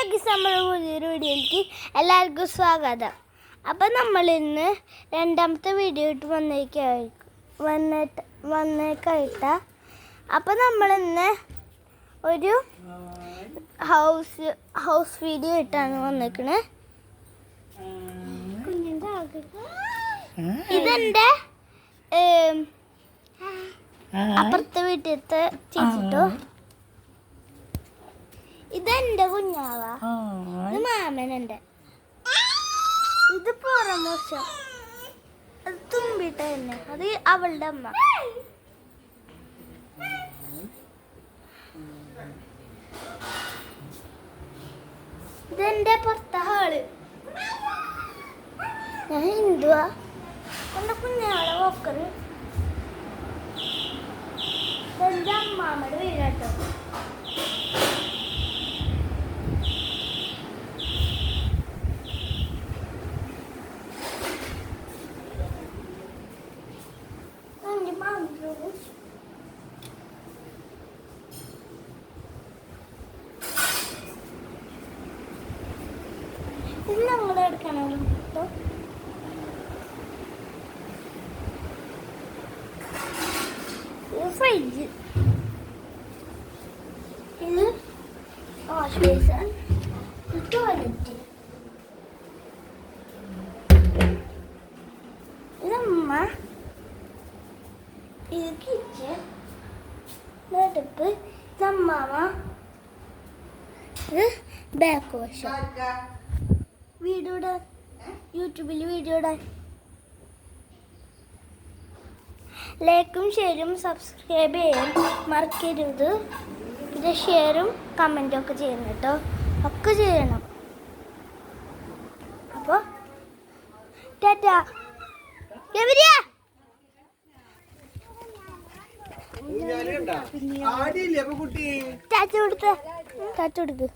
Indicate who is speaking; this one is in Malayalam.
Speaker 1: നമ്മുടെ പുതിയൊരു വീഡിയോയിലേക്ക് എല്ലാവർക്കും സ്വാഗതം. അപ്പം നമ്മൾ ഇന്ന് രണ്ടാമത്തെ വീഡിയോ ഇട്ട് വന്നേക്കായിട്ട. അപ്പം നമ്മളിന്ന് ഒരു ഹൗസ് വീഡിയോ ഇട്ടാണ് വന്നേക്കണേ. ഇതെൻ്റെ അപ്പുറത്തെ വീട്ടിലത്തെ ചേച്ചിട്ടോ. ഇതെന്റെ കുഞ്ഞാവാ, ഇത് മാമനുണ്ട്. ഇത് പുറമോശം, അത് തുമ്പിട്ട തന്നെ, അത് അവളുടെ അമ്മ. ഇതെന്റെ പുറത്തെ ഹാള്. ഞാൻ ഹിന്ദുവാ. എന്റെ കുഞ്ഞാളെ വോക്കറ് എന്റെ അമ്മാമ്മയുടെ വീടാട്ടോ. ഇത് ഞങ്ങളുടെ എടുക്കാനാണ് ഫ്രിഡ്ജ്, ഇത് വാഷ് ബേസിൻ, ടോയ്ലറ്റ്, ഇതമ്മ, ഇത് കിച്ചൺ, അടുപ്പ്, ഇതമ്മാമ, ഇത് ബാക്ക് വശം. വീഡിയോ ഇടാൻ, യൂട്യൂബിൽ വീഡിയോ ഇടാൻ ലൈക്കും ഷെയറും സബ്സ്ക്രൈബ് ചെയ്യാൻ മറക്കരുത്. ഇത് ഷെയറും കമൻറ്റും ഒക്കെ ചെയ്യണം കേട്ടോ, ഒക്കെ ചെയ്യണം. അപ്പോൾ ടാറ്റാ. ടാറ്റ കൊടുത്ത്, ടാറ്റ കൊടുക്ക്.